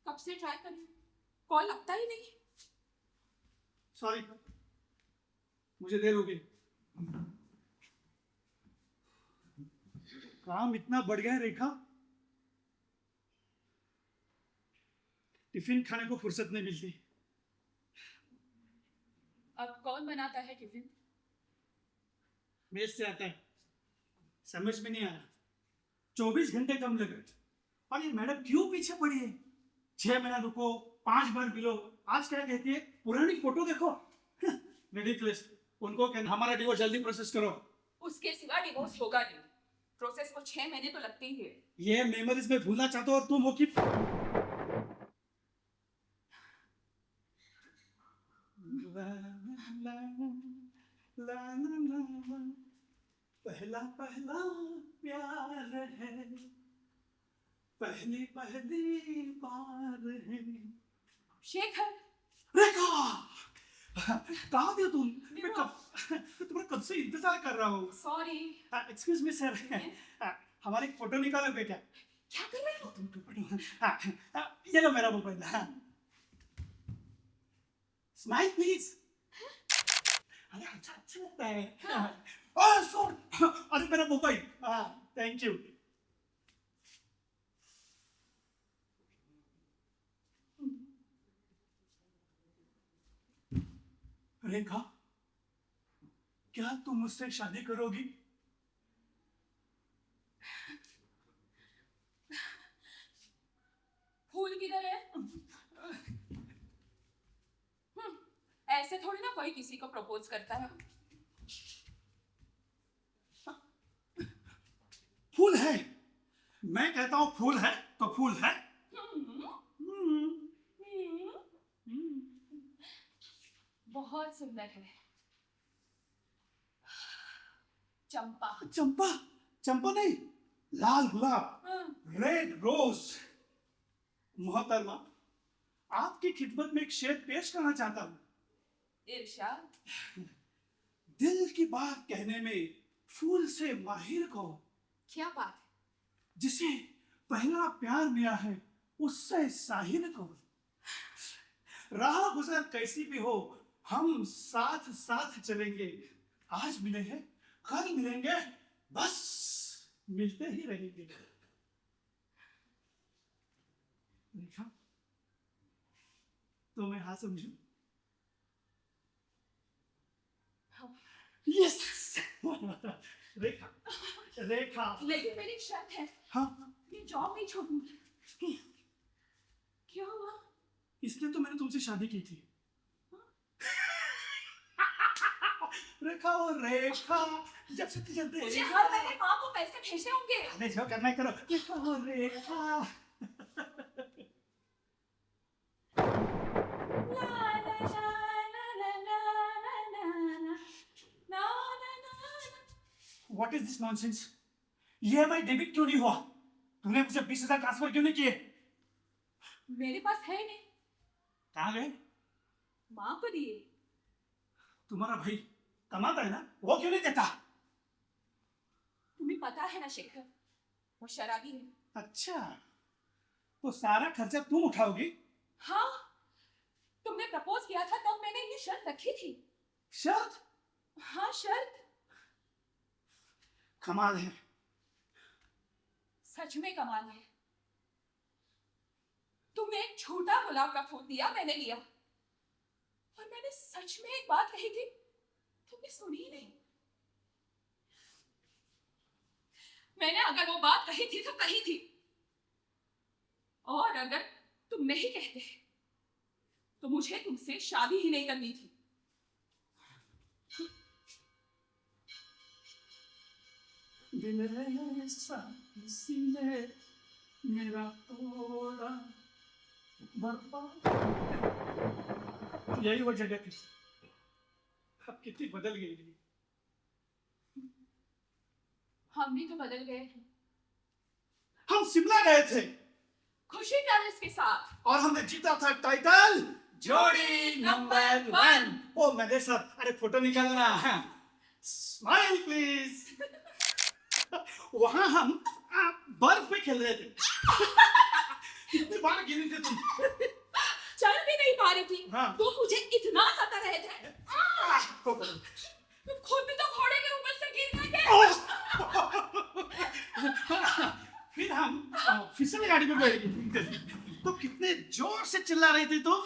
कब से ट्राई कर रही हूँ, कॉल लगता ही नहीं। सॉरी, मुझे देर हो गई। काम इतना बढ़ गया है रेखा, टिफिन खाने को फुर्सत नहीं मिलती। अब कौन बनाता है टिफिन? मेज से आता है, समझ में नहीं आ रहा। 24 घंटे कम लग रहे। और ये मैडम क्यों पीछे पड़ी है? 6 महीना रुको, 5 बार मिलो, आज क्या कहती है? पुरानी फोटो देखो। रिडिकुलस। उनको कहना हमारा डिवोर्स जल्दी प्रोसेस करो। उसके सिवा डिवोर्स होगा नहीं। प्रोसेस को 6 महीने तो लगते ही है। ये मेमोरीज में भूलना चाहते हो और तुम हो कि पहला पहला प्यार है, पहली पहली बार है। शेखर, रेखा, कहाँ थे तुम? मैं तुम्हारा कब से इंतजार कर रहा हूँ। सॉरी। एक्सक्यूज मी सर, हमारी फोटो निकालो बेटा। क्या कर रहे हो? ये लो मेरा मोबाइल। Smile please. अरे अच्छा अच्छा लगता है। अरे मेरा मोबाइल। Thank you. रेखा, क्या तुम मुझसे शादी करोगी? फूल किधर है? ऐसे थोड़ी ना कोई किसी को प्रपोज करता है। फूल है, मैं कहता हूँ फूल है तो फूल है। बहुत सुंदर है। चंपा। चंपा? चंपा नहीं, लाल गुलाब, रेड रोज। मोहतरमा, आपकी खिदमत में एक शेर पेश करना चाहता हूँ। इरशाद। दिल की बात कहने में फूल से माहिर को, क्या बात है? जिसे पहला प्यार मिला है उससे साहिर को। राह गुजर कैसी भी हो, हम साथ साथ चलेंगे। आज मिले हैं, कल मिलेंगे, बस मिलते ही रहेंगे। देखा तो मैं हाँ समझू। यस। रेखा, रेखा। लेकिन मेरी शर्त है। हाँ, ये जॉब नहीं छोड़ूंगी। क्या हुआ? इसलिए तो मैंने तुमसे शादी की थी। रेखा और रेखा, जब से तुझे मुझे हर महीने माँ को पैसे भेजने होंगे। अरे जो करना है करो। रेखा और रेखा। What is this nonsense? ये EMI डेबिट क्यों नहीं हुआ? तूने मुझे 20,000 ट्रांसफर क्यों नहीं किए? मेरे पास है नहीं। कहाँ गए? माँ को दिए। तुम्हारा भाई कमाता है ना, वो क्यों नहीं देता? तुम्हें पता है ना शेखर, वो शराबी है। अच्छा, तो सारा खर्चा तुम उठाओगी? हाँ, तुमने प्रपोज किया था तब मैंने ये शर्त रखी थी। शर्त? हाँ, शर्त। कमाल है। सच में कमाल है। तुमने एक छोटा गुलाब का फूल दिया, मैंने लिया। और मैंने सच में एक बात कही थी, तुमने सुनी ही नहीं। मैंने अगर वो बात कही थी तो कही थी, और अगर तुम नहीं कहते तो मुझे तुमसे शादी ही नहीं करनी थी। दिल ऐसा किसी ने मेरा तोड़ा, बर्बाद। यही वो जगह थी। अब कितनी बदल गई। हम भी तो बदल गए। हम शिमला गए थे खुशी पैलेस के साथ, और हमने जीता था टाइटल जोड़ी नंबर 1। ओ मेरे साथ, अरे फोटो निकालो ना। Smile please. वहां हम बर्फ में खेल रहे थे। कितनी बार गिरी थी तुम? चल भी नहीं पा रही थी। हाँ। तुम मुझे इतना सता रहे थे। को- तुम खुद भी तो घोड़े के ऊपर से गिर गए थे। फिर हम फिसल गाड़ी में बैठ गए तो कितने जोर से चिल्ला रही थी तुम।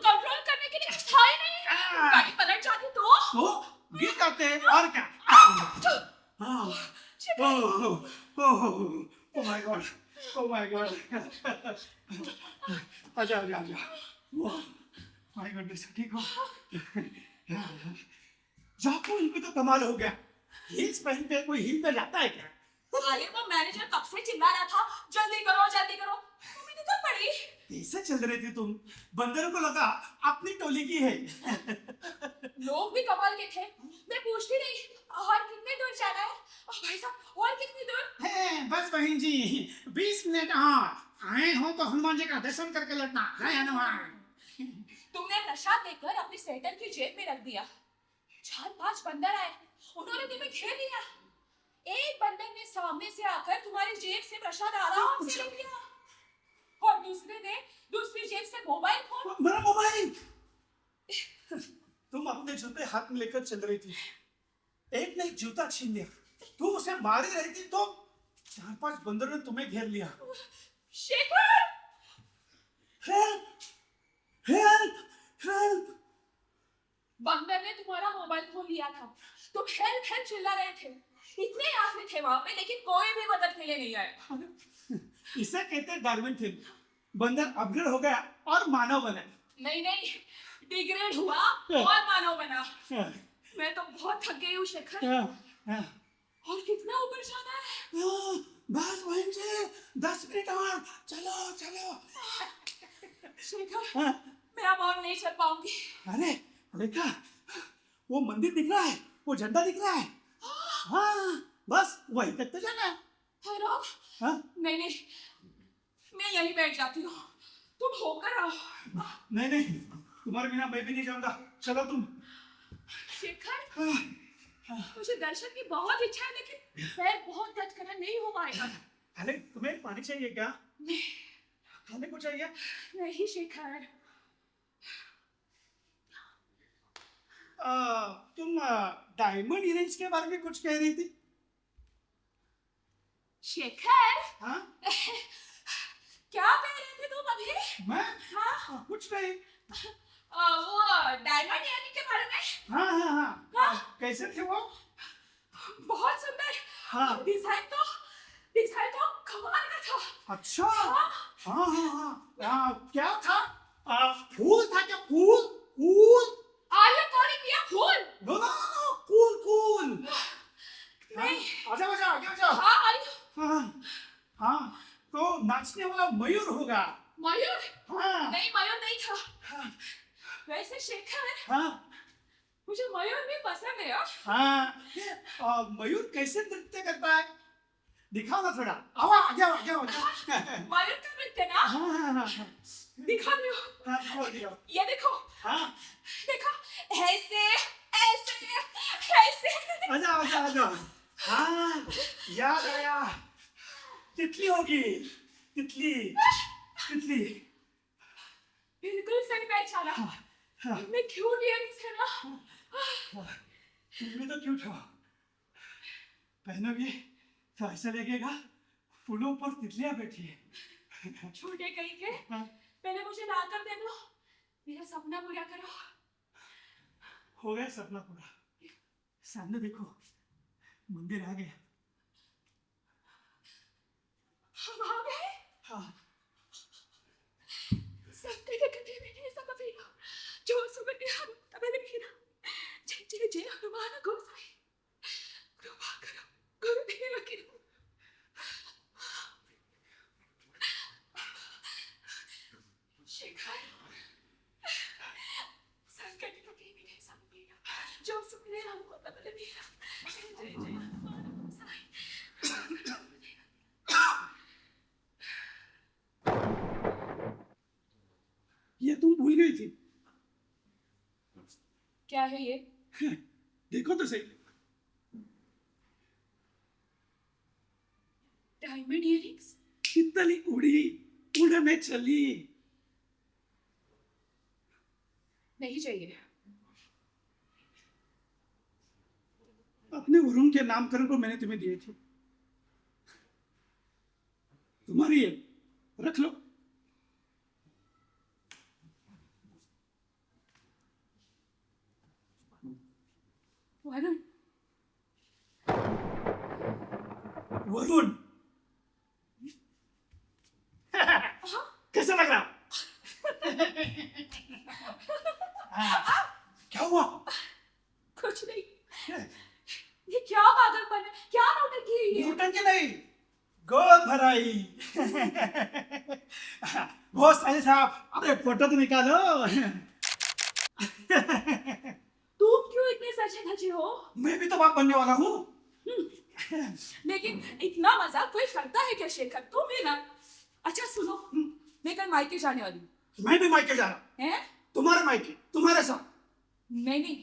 कंट्रोल करने के लिए कुछ था ही नहीं। गाड़ी पलट जाती तो गिर जाते और क्या। Oh my God, oh my God. आजा आजा आजा। माय गॉड, ठीक हो? जाको इनको तो कमाल हो गया। हील्स पहन के कोई हील पे जाता है क्या? अरे वो मैनेजर कब से चिल्ला रहा था, जल्दी करो जल्दी करो। तुम इधर तक पड़ी। कैसे चल रही थी तुम? बंदर को लगा अपनी टोली की है। लोग भी कमाल के थे। मैं पूछती रही और कितने दूर जाना है। भाई साहब और कितनी दूर? बस बहन जी 20 मिनट और आए हो तो हनुमान जी का दर्शन करके लौटना। जय हनुमान। तुमने प्रसाद देकर अपनी स्वेटर की जेब में रख दिया। 4-5 बंदर आए, उन्होंने तुम्हें घेर लिया। एक बंदर ने सामने से आकर तुम्हारी जेब से प्रसाद आराम से ले लिया और दूसरे ने दूसरी जेब से मोबाइल फोन। मेरा मोबाइल। तुम अपने जूते हाथ में लेकर चल रही थी, एक ने एक जूता छीन लिया। तुम उसे मार ही रही थी तो 4-5 बंदरों ने तुम्हें घेर लिया। शेखर! Help help help. बंदर ने तुम्हारा मोबाइल फोन लिया था। तुम हेल्प हेल्प चिल्ला रहे थे। इतने आदमी थे वहां पे लेकिन कोई भी मदद के लिए नहीं आया। इसे कहते हैं डार्विन थ्योरी। बंदर अपग्रेड हो गया और मानव बना। नहीं नहीं, डिग्रेड हुआ और मानव बना। मैं तो बहुत थक गई हूँ शेखर। और कितना ऊपर जाना है? बस बहन जी 10 मिनट और। चलो चलो। शेखर मैं अब और नहीं चल पाऊंगी। अरे देखा, वो मंदिर दिख रहा है, वो झंडा दिख रहा है। हाँ बस वहीं तक तो जाना है। हाँ? नहीं नहीं, मैं यहीं बैठ जाती हूँ, तुम होकर आओ। नहीं नहीं, तुम्हारे बिना मैं भी नहीं जाऊंगा। चलो तुम। शेखर मुझे दर्शन की बहुत इच्छा है लेकिन पैर बहुत दर्द कर रहा, नहीं हो पाएगा। अरे तुम्हें पानी चाहिए क्या? खाने को चाहिए? नहीं शेखर। तुम डायमंड इयरिंग्स के बारे में कुछ कह रही थी। शेखर हाँ क्या कह रहे थे तुम अभी? मैं? हाँ कुछ नहीं। वो डायमंड इयरिंग के बारे में। हाँ कैसे थे वो? बहुत सुंदर। हाँ डिजाइन तो कमाल का था। अच्छा। हाँ क्या था? फूल था क्या? फूल फूल आर्य कॉलिंग किया फूल? नो नो नो फूल फूल। नहीं। आजा आजा आगे आजा। हाँ आर्य। हाँ तो नाचने वाला मयूर होगा। मयूर? हाँ नहीं मयूर नहीं था। वैसे शेखर मुझे मयूर भी पसंद है। मयूर कैसे नृत्य करता है? दिखाओ ना थोड़ा। आवा आगे मयूर का नृत्य ना? दिखा दो। ये देखो। देखो ऐसे ऐसे ऐसे। आजा। याद आया, तितली होगी। तितली बिल्कुल सही पहचाना। मैं क्यूट इयरिंग्स है ना? तुम भी तो क्यूट हो। पहनोगी तो ऐसा लगेगा फूलों पर तितलियां बैठी है। छोटे कहीं के पहले मुझे ला कर दे दो, मेरा सपना पूरा करो। हो गया सपना पूरा। सामने देखो मंदिर आ गया। हम आ गए। सबके कटे में सब अफीरा जो सुबह हम तबले मीरा जय हनुमान गोसाई कृपा करो गुरुदेव की। शेखर संकट कटे में सब अफीरा जो सुबह हमको तबले मीरा जय हनुमान गोसाई। ये तुम भूल गई थी। क्या है ये? देखो तो सही। Diamond earrings? तितली उड़ी, उड़ने चली। नहीं चाहिए। अपने वरुण के नामकरण को मैंने तुम्हें दिए थे, तुम्हारी है, रख लो। वरुण, वरुण कैसा लग रहा? क्या हुआ? कुछ नहीं। क्या? ये क्या पागलपन है? क्या नौटंकी है ये? नौटंकी नहीं, गोद भराई। बहुत सारे साहब, अरे फोटो तो निकालो। तुम क्यों इतने सचे धजे हो? मैं भी तो बाप बनने वाला हूँ। लेकिन इतना मजाक कोई करता है क्या शेखर? तुम भी ना। अच्छा सुनो, मैं कल मायके जाने वाली हूँ। मैं भी मायके जा रहा हूँ। हैं? तुम्हारे मायके, तुम्हारे साथ। नहीं,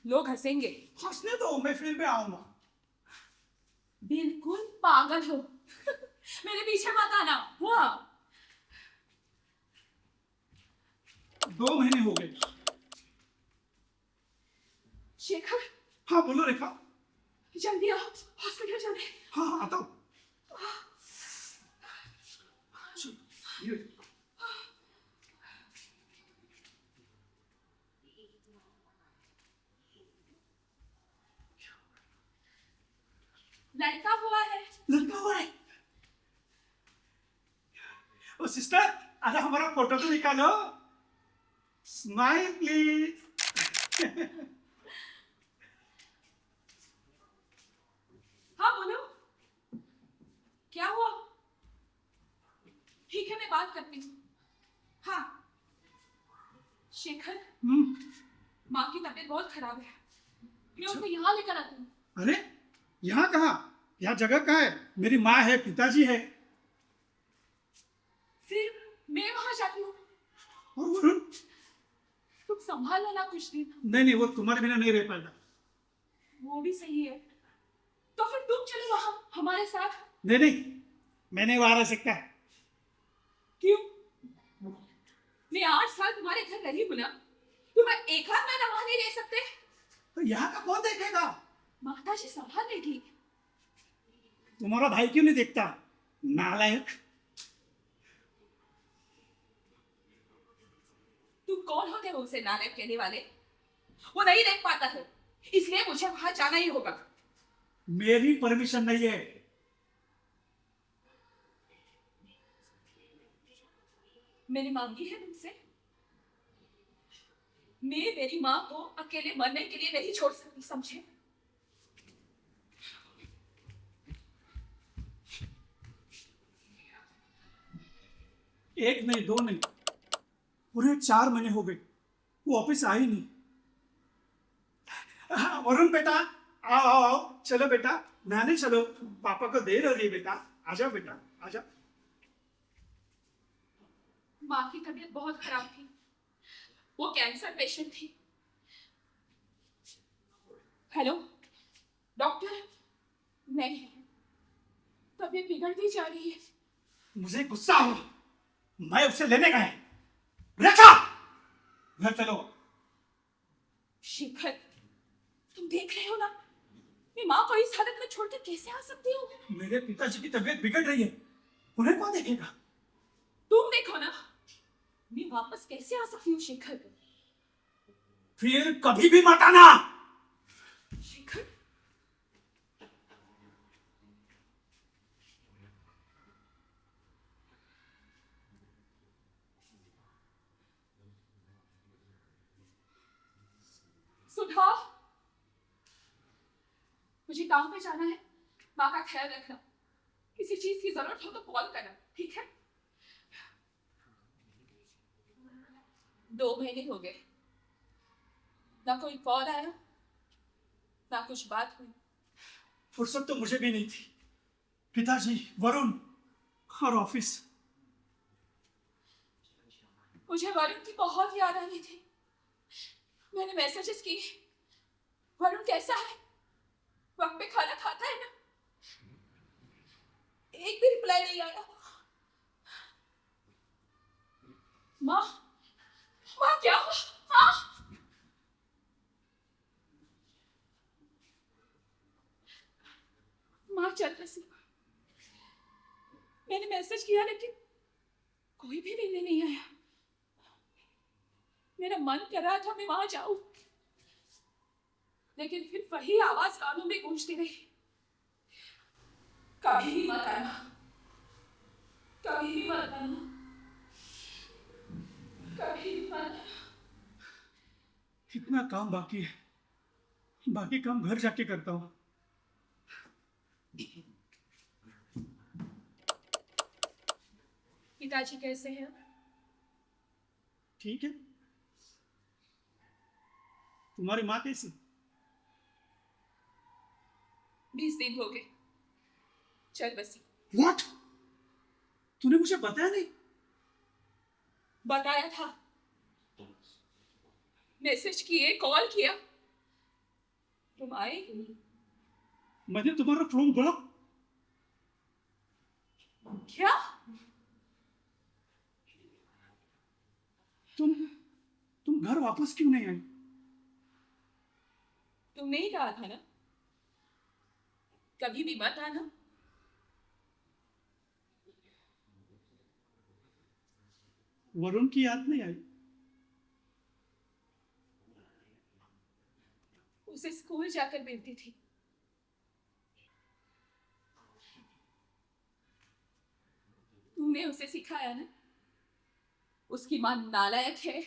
लोग हंसेंगे। हंसने दो, मैं फिर भी आऊंगा। बिल्कुल पागल हो। मेरे पीछे मत आना। हाँ। 2 महीने हो गए। शेखर, हाँ बोलो रेखा। जल्दी आओ, हॉस्पिटल चले। हाँ हाँ आता हूँ। ये लड़का हुआ है। लड़का हुआ है। ओ सिस्टर, अरे हमारा फोटो तो निकालो। Smile please. हाँ बोलो, क्या हुआ? ठीक है, मैं बात करती हूँ। हाँ शेखर, माँ की तबीयत बहुत खराब है, मैं उनको यहाँ लेकर आती हूँ। अरे यहाँ कहाँ? यहाँ जगह कहाँ है? मेरी माँ है, पिताजी है। फिर मैं वहां जाती हूँ। और वरुण? तुम संभाल लेना कुछ दिन। नहीं, वो तुम्हारे बिना नहीं रह पाएगा। वो भी सही है, तो फिर तुम चलो वहां हमारे साथ। नहीं, मैं नहीं वहां रह सकता। क्यों? मैं 8 साल तुम्हारे घर रही हूँ ना, तुम एक आध महीना वहां नहीं रह सकते? तो यहाँ का कौन देखेगा? माता जी संभाल लेगी। तुम्हारा भाई क्यों नहीं देखता? नालायक। तुम कौन होते हो उसे नालायक कहने वाले? वो नहीं देख पाता है, इसलिए मुझे वहां जाना ही होगा। मेरी परमिशन नहीं है। मैंने मांगी है तुमसे। मैं मेरी माँ को अकेले मरने के लिए नहीं छोड़ सकती, समझे? एक नहीं, 2 नहीं, पूरे 4 महीने हो गए, वो ऑफिस आ ही नहीं। हाँ, वरुण बेटा, आओ आओ आओ, चलो बेटा, नहाने चलो, पापा को देर हो रही है बेटा, आ जाओ बेटा, आ जाओ। माँ की तबीयत बहुत खराब थी, वो कैंसर पेशेंट थी। हेलो डॉक्टर, नहीं, तबीयत बिगड़ती जा रही है। मुझे गुस्सा हो, मैं उसे लेने गया। रेखा, घर चलो। शेखर, तुम देख रहे हो ना, मैं माँ को इस हालत में छोड़कर कैसे आ सकती हूँ? मेरे पिताजी की तबीयत बिगड़ रही है, उन्हें कौन देखेगा? तुम देखो ना, मैं वापस कैसे आ सकती हूँ शेखर? फिर कभी भी मत आना। शेखर, सुधा, मुझे काम पे जाना है। माँ का ख्याल रखना, किसी चीज की जरूरत हो तो कॉल करना, ठीक है? 2 महीने हो गए, ना कोई कॉल आया, ना कुछ बात हुई। फुर्सत तो मुझे भी नहीं थी, पिताजी, वरुण और ऑफिस। मुझे वरुण की बहुत याद आ रही थी। मैंने मैसेजेस किए, वरुण कैसा है? वक्त पे खाना खाता है ना? एक भी रिप्लाई नहीं आया। माँ, माँ क्या हुआ? माँ, माँ चल बसी। मैंने मैसेज किया लेकिन कोई भी मिलने नहीं आया। मेरा मन कर रहा था मैं वहां जाऊं, लेकिन फिर वही आवाज कानों में गूंजती रही, कभी भी मत आना, कभी भी मत आना, कभी भी मत आना। इतना काम बाकी है, बाकी काम घर जाके करता हूँ। पिताजी कैसे हैं? ठीक है। तुम्हारी माँ कैसी? 20 दिन हो गए चल बसी। व्हाट? तूने मुझे बताया नहीं? बताया था, मैसेज किए, कॉल किया, तुम आए ही नहीं। मैंने तुम्हारा फोन ब्लॉक। क्या? तुम घर वापस क्यों नहीं आई? तुमने ही कहा था ना कभी भी मत आना। वरुण की याद नहीं आई? उसे स्कूल जाकर मिलती थी। तुमने उसे सिखाया ना, उसकी मां नालायक है,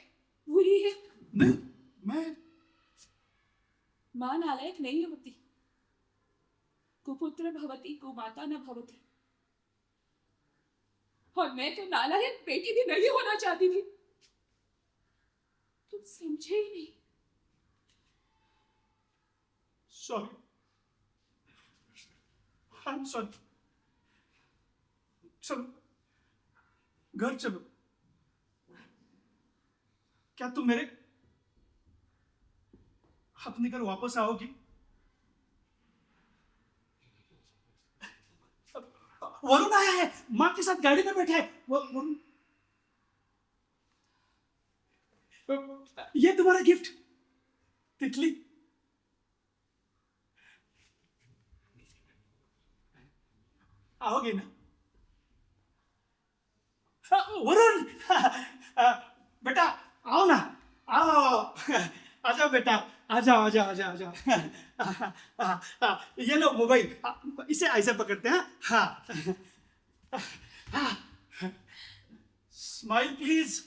बुरी है। नहीं, मैं मां नालायक नहीं होती। कुपुत्र भवति कुमाता न भवति। और मैं तो नालायक बेटी भी नहीं होना चाहती थी। तुम समझे ही नहीं। Sorry, I am sorry. चलो घर चलो। क्या तुम मेरे अपने घर वापस आओगी? वरुण आया है, माँ के साथ गाड़ी में बैठा है। वरुण, ये तुम्हारा गिफ्ट, तितली। आओगे ना? वरुण, बेटा आओ ना, आओ। आ जाओ बेटा, आ जाओ आ जाओ आ जाओ आ जाओ। ये लो मोबाइल, इसे ऐसे पकड़ते हैं। हाँ, स्माइल प्लीज।